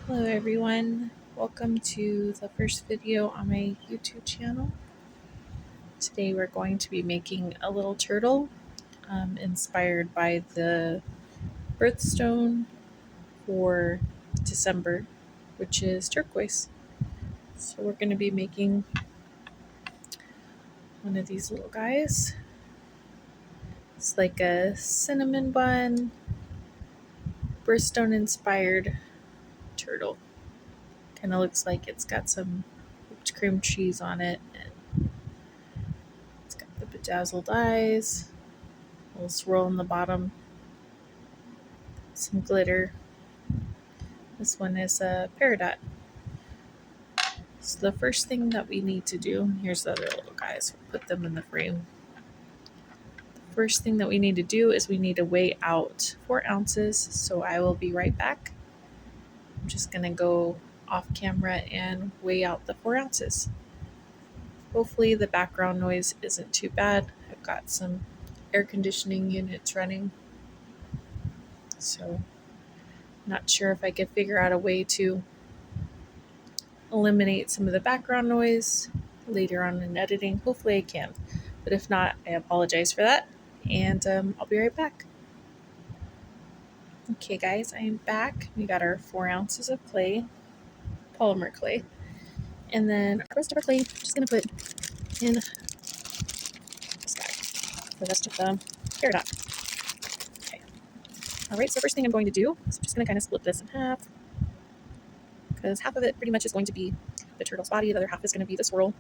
Hello everyone, welcome to the first video on my YouTube channel. Today we're going to be making a little turtle inspired by the birthstone for December, which is turquoise. So we're going to be making one of these little guys. It's like a cinnamon bun, birthstone inspired turtle. Kind of looks like it's got some whipped cream cheese on it, and it's got the bedazzled eyes, a little swirl in the bottom, some glitter. This one is a peridot. So the first thing that we need to do, here's the other little guys, we'll put them in the frame. The first thing that we need to do is we need to weigh out 4 ounces, so I will be right back. I'm just going to go off camera and weigh out the 4 ounces. Hopefully the background noise isn't too bad. I've got some air conditioning units running, so not sure if I could figure out a way to eliminate some of the background noise later on in editing. Hopefully I can, but if not, I apologize for that, and I'll be right back. Okay guys, I am back. We got our 4 ounces of clay, polymer clay, and then the rest of our clay, I'm just going to put in this guy, the rest of the peridot. Okay. Alright, so the first thing I'm going to do is I'm just going to kind of split this in half, because half of it pretty much is going to be the turtle's body, the other half is going to be the swirl,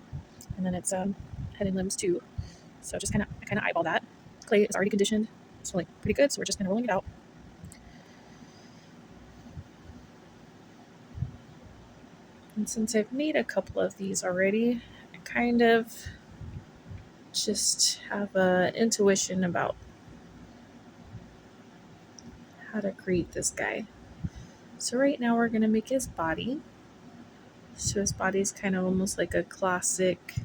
and then its head and limbs too. So just kind of eyeball that. Clay is already conditioned. It's really pretty good, so we're just kind of rolling it out. And since I've made a couple of these already, I kind of just have an intuition about how to create this guy. So right now we're going to make his body. So his body is kind of almost like a classic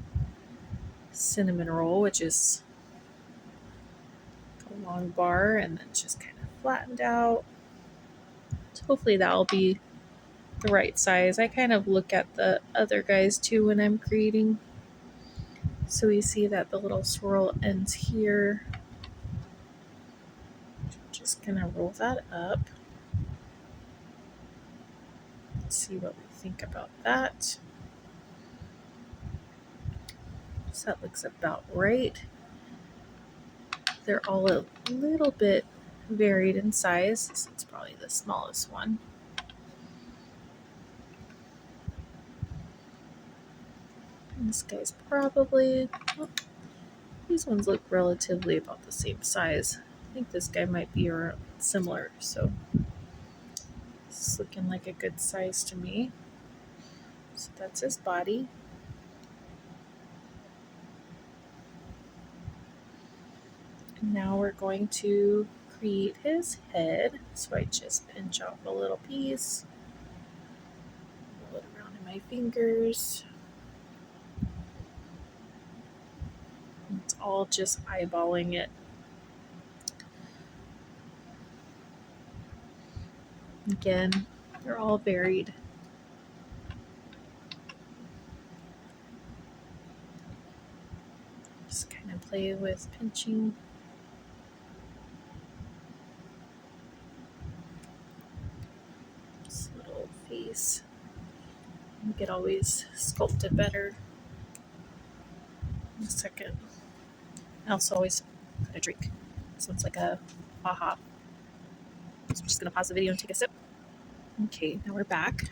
cinnamon roll, which is a long bar and then just kind of flattened out. So hopefully that'll be the right size. I kind of look at the other guys too when I'm creating. So we see that the little swirl ends here. Just gonna roll that up. Let's see what we think about that. So that looks about right. They're all a little bit varied in size. This is probably the smallest one. And this guy's probably, oh, these ones look relatively about the same size. I think this guy might be similar, so it's looking like a good size to me. So that's his body. And now we're going to create his head. So I just pinch off a little piece, roll it around in my fingers. It's all just eyeballing it. Again, they're all varied. Just kind of play with pinching. This little face. You could always sculpt it better. In a second. I also always put a drink. This one's like a aha. So I'm just going to pause the video and take a sip. Okay, now we're back.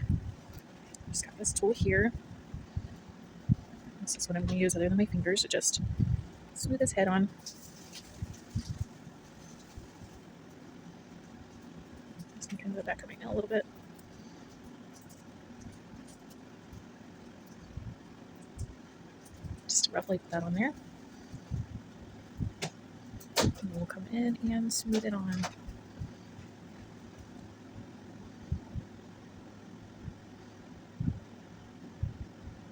Just got this tool here. This is what I'm going to use other than my fingers to just smooth his head on. Just kind of the back of my nail a little bit. Just roughly put that on there. And we'll come in and smooth it on.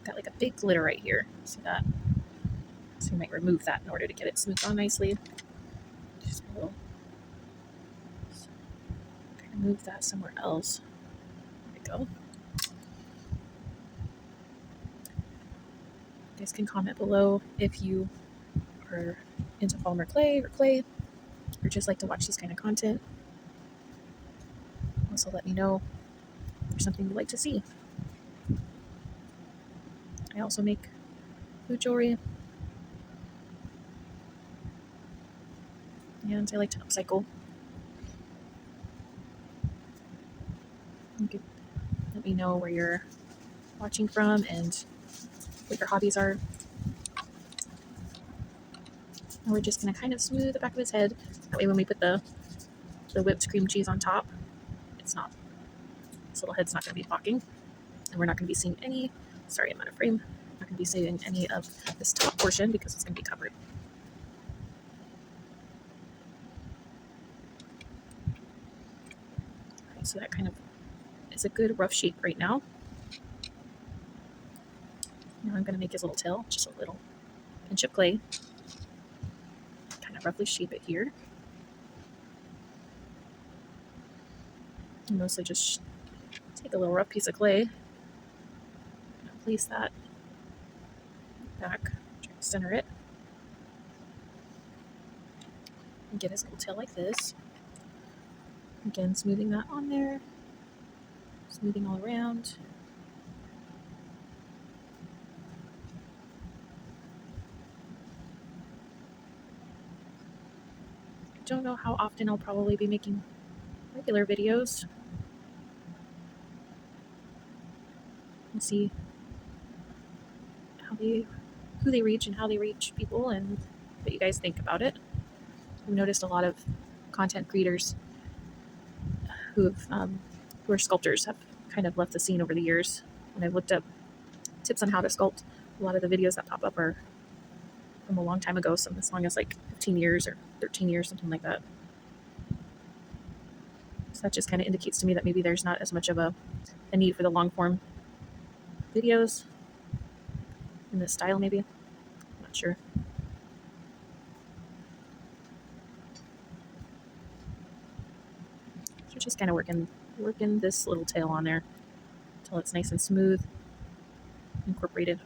Got like a big glitter right here. See that? So you might remove that in order to get it smoothed on nicely. Just a little. Kind of move that somewhere else. There we go. guys can comment below if you are into polymer clay, or just like to watch this kind of content. Also, let me know if there's something you'd like to see. I also make food jewelry, and I like to upcycle. You can let me know where you're watching from and what your hobbies are. And we're just going to kind of smooth the back of his head. That way when we put the whipped cream cheese on top, it's not, this little head's not going to be blocking. And we're not going to be seeing any, sorry, I'm out of frame. Not going to be seeing any of this top portion because it's going to be covered. Okay, so that kind of is a good rough shape right now. Now I'm going to make his little tail, just a little pinch of clay. Kind of roughly shape it here. And mostly just take a little rough piece of clay and place that back, try to center it, and get his little tail like this. Again, smoothing that on there, smoothing all around. I don't know how often I'll probably be making regular videos. We'll see who they reach and how they reach people and what you guys think about it. I've noticed a lot of content creators who are sculptors have kind of left the scene over the years. When I've looked up tips on how to sculpt, a lot of the videos that pop up are from a long time ago, some as long as like 15 years or 13 years, something like that. So that just kind of indicates to me that maybe there's not as much of a need for the long form videos in this style, maybe. I'm not sure. So just kind of working this little tail on there until it's nice and smooth, incorporated.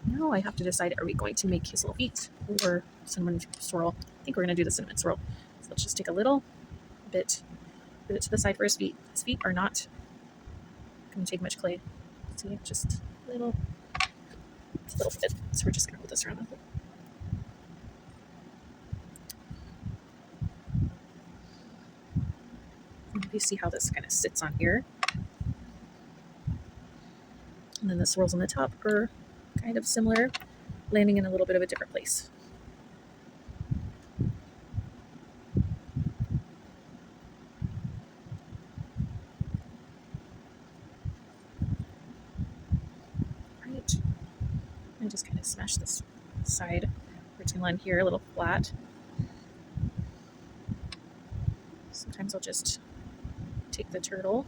Now I have to decide, are we going to make his little feet or cinnamon swirl? I think we're going to do the cinnamon swirl. So let's just take a little bit, put it to the side for his feet. His feet are not going to take much clay. See, just a little bit. So we're just going to put this around. You see how this kind of sits on here. And then the swirls on the top are kind of similar, landing in a little bit of a different place. Right. And just kind of smash this side where it's going to land here a little flat. Sometimes I'll just take the turtle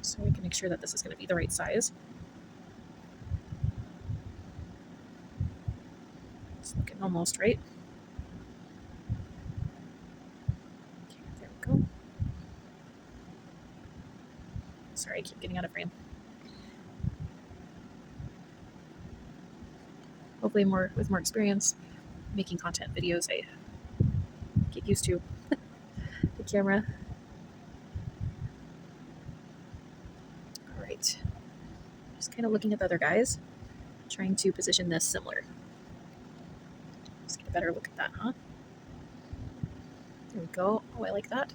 so we can make sure that this is going to be the right size. It's looking almost right. Okay, there we go. Sorry, I keep getting out of frame. Hopefully with more experience making content videos, I get used to the camera. All right. Just kind of looking at the other guys, trying to position this similar. Let's get a better look at that, huh? There we go. Oh, I like that.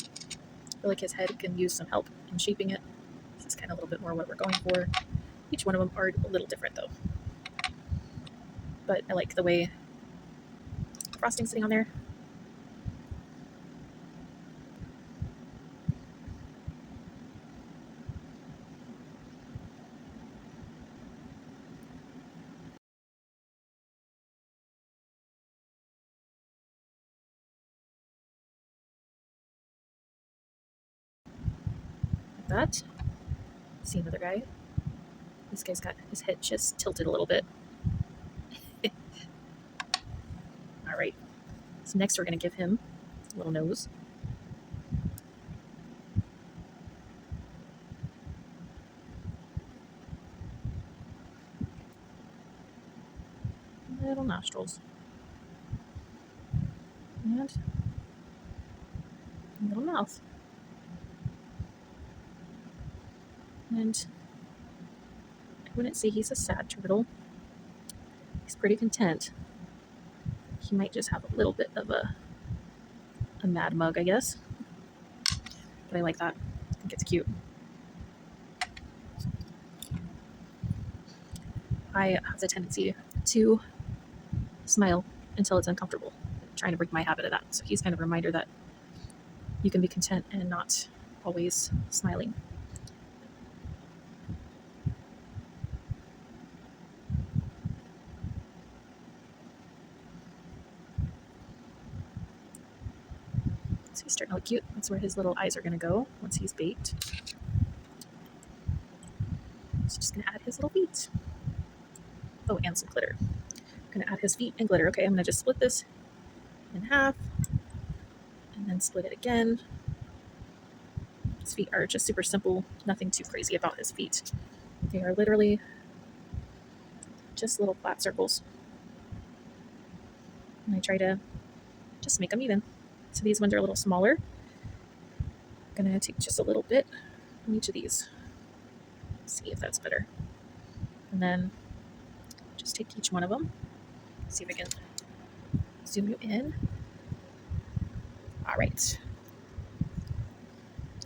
I feel like his head can use some help in shaping it. This is kind of a little bit more what we're going for. Each one of them are a little different though. But I like the way the frosting's sitting on there. like that. See another guy. This guy's got his head just tilted a little bit. All right. So next we're going to give him a little nose. Little nostrils. And a little mouth. And I wouldn't say he's a sad turtle. He's pretty content. He might just have a little bit of a mad mug, I guess. But I like that. I think it's cute. I have the tendency to smile until it's uncomfortable. I'm trying to break my habit of that. So he's kind of a reminder that you can be content and not always smiling. So he's starting to look cute. That's where his little eyes are going to go once he's baked. So just going to add his little feet. Oh, and some glitter. I'm going to add his feet and glitter. Okay, I'm going to just split this in half and then split it again. His feet are just super simple. Nothing too crazy about his feet. They are literally just little flat circles. And I try to just make them even. So these ones are a little smaller. I'm going to take just a little bit from each of these. See if that's better. And then just take each one of them. See if I can zoom you in. All right.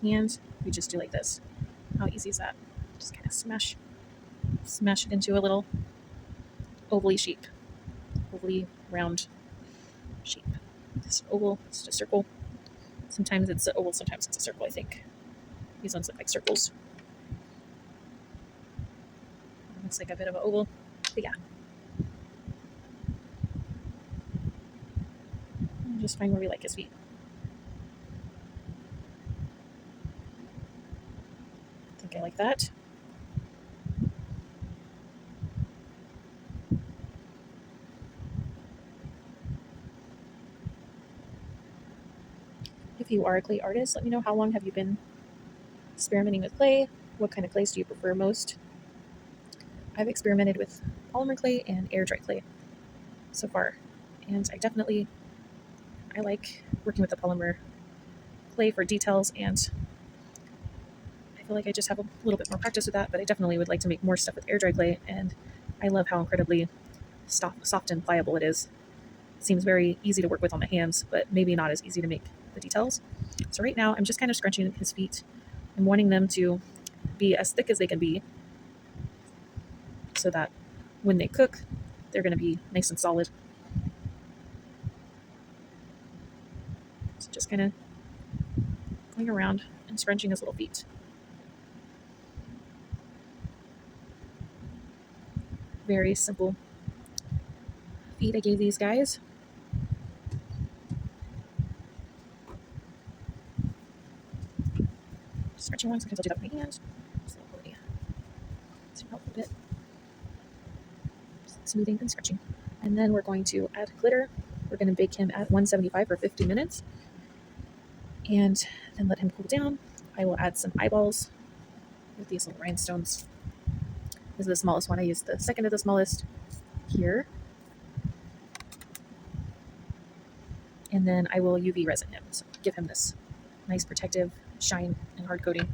And we just do like this. How easy is that? Just kind of smash it into a little ovally shape. Ovally round shape. This oval, it's just a circle. Sometimes it's an oval, sometimes it's a circle, I think. These ones look like circles. Looks like a bit of an oval, but yeah. Just find where we like his feet. I think I like that. If you are a clay artist, let me know how long have you been experimenting with clay? What kind of clays do you prefer most? I've experimented with polymer clay and air dry clay so far, and I like working with the polymer clay for details, and I feel like I just have a little bit more practice with that, but I definitely would like to make more stuff with air dry clay, and I love how incredibly soft and pliable it is. It seems very easy to work with on the hands, but maybe not as easy to make the details. So right now I'm just kind of scrunching his feet. I'm wanting them to be as thick as they can be so that when they cook, they're going to be nice and solid. So just kind of going around and scrunching his little feet. Very simple feet I gave these guys. Stretching one, sometimes I'll do that with my hands. Just zoom out a bit. Just smoothing and stretching. And then we're going to add glitter. We're going to bake him at 175 for 50 minutes. And then let him cool down. I will add some eyeballs with these little rhinestones. This is the smallest one. I used the second of the smallest here. And then I will UV resin him. So give him this nice protective shine and hard coating.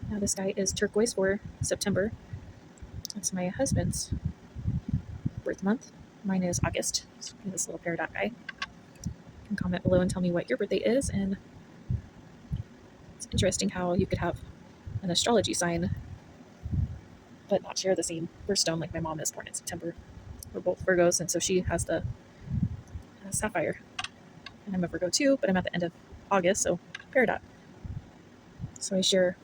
Now this guy is turquoise for September. That's my husband's birth month. Mine is August. So this little peridot guy. You can comment below and tell me what your birthday is. And it's interesting how you could have an astrology sign but not share the same birthstone. Like my mom is born in September. We're both Virgos, and so she has the sapphire. And I'm a Virgo too, but I'm at the end of August, so peridot. So I share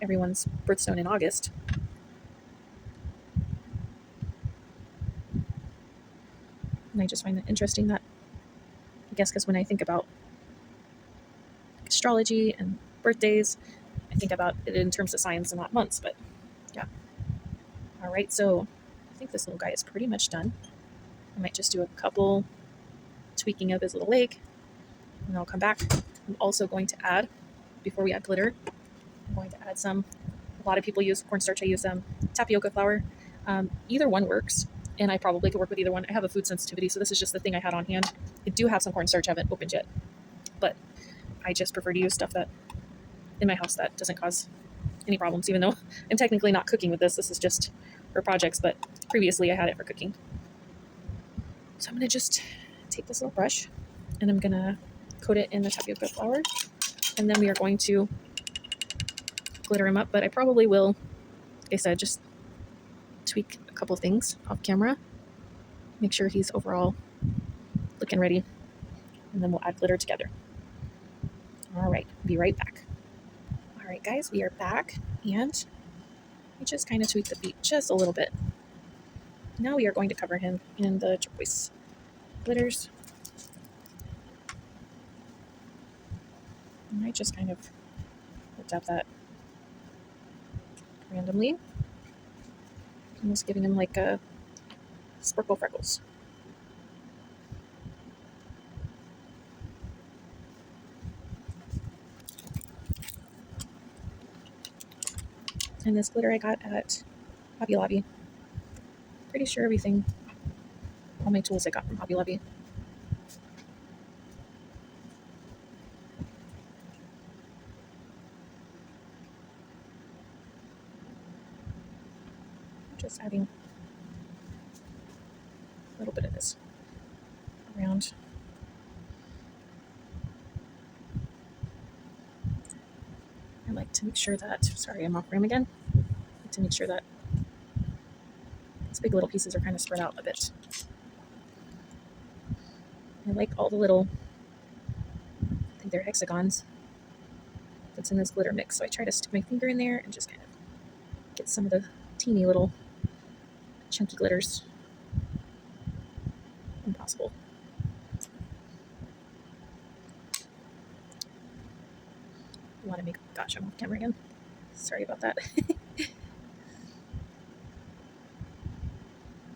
everyone's birthstone in August. And I just find it interesting that, I guess, because when I think about astrology and birthdays. I think about it in terms of signs and not months, but yeah. All right, so I think this little guy is pretty much done. I might just do a couple tweaking of his little leg, and I'll come back. I'm also going to add, before we add glitter, I'm going to add some, a lot of people use cornstarch, I use tapioca flour. Either one works, and I probably could work with either one. I have a food sensitivity, so this is just the thing I had on hand. I do have some cornstarch I haven't opened yet, but I just prefer to use stuff that in my house that doesn't cause any problems, even though I'm technically not cooking with this. This is just for projects, but previously I had it for cooking. So I'm going to just take this little brush and I'm going to coat it in the tapioca flour, and then we are going to glitter him up. But I probably will, like I said, just tweak a couple things off camera, make sure he's overall looking ready, and then we'll add glitter together. All right, be right back. All right, guys, we are back, and we just kind of tweak the feet just a little bit. Now we are going to cover him in the turquoise glitters. And I just kind of dab that randomly. I'm just giving him like a sparkle freckles. And this glitter I got at Hobby Lobby. Pretty sure everything, all my tools I got from Hobby Lobby. Just adding a little bit of this around. I like to make sure that, sorry, I'm off frame again. I like to make sure that these big little pieces are kind of spread out a bit. I like all the little, I think they're hexagons that's in this glitter mix. So I try to stick my finger in there and just kind of get some of the teeny little chunky glitters when possible. I want to make, gosh, I'm off camera again. Sorry about that. You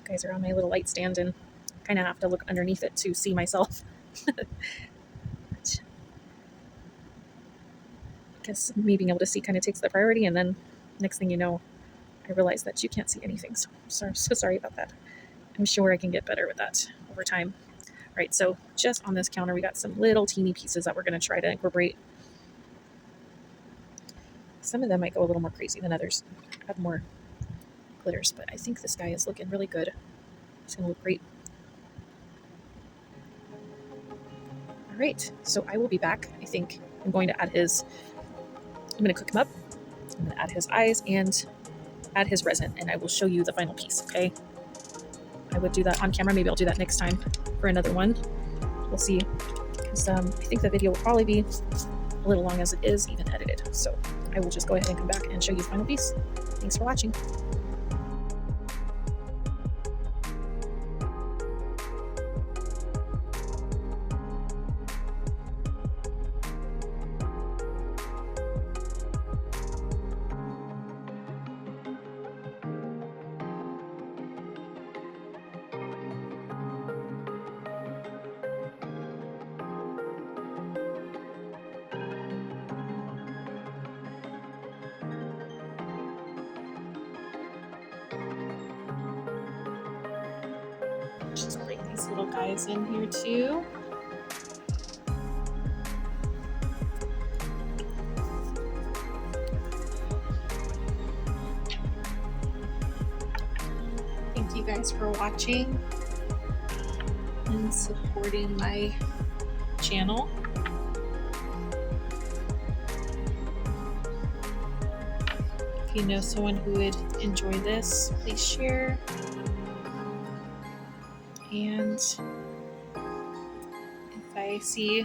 guys are on my little light stand and kind of have to look underneath it to see myself. I guess me being able to see kind of takes the priority, and then next thing you know, I realize that you can't see anything. So sorry about that. I'm sure I can get better with that over time. All right, so just on this counter, we got some little teeny pieces that we're going to try to incorporate. Some of them might go a little more crazy than others, have more glitters, but I think this guy is looking really good. It's going to look great. All right, so I will be back. I think I'm going to add his, I'm going to cook him up. I'm going to add his eyes and add his resin, and I will show you the final piece, okay? I would do that on camera. Maybe I'll do that next time for another one. We'll see, because I think the video will probably be a little long as it is, even edited. So I will just go ahead and come back and show you the final piece. Thanks for watching. Just bring these little guys in here too. Thank you guys for watching and supporting my channel. If you know someone who would enjoy this, please share. And if I see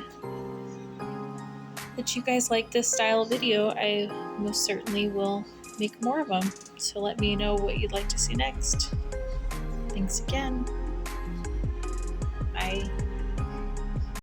that you guys like this style of video, I most certainly will make more of them. So let me know what you'd like to see next. Thanks again.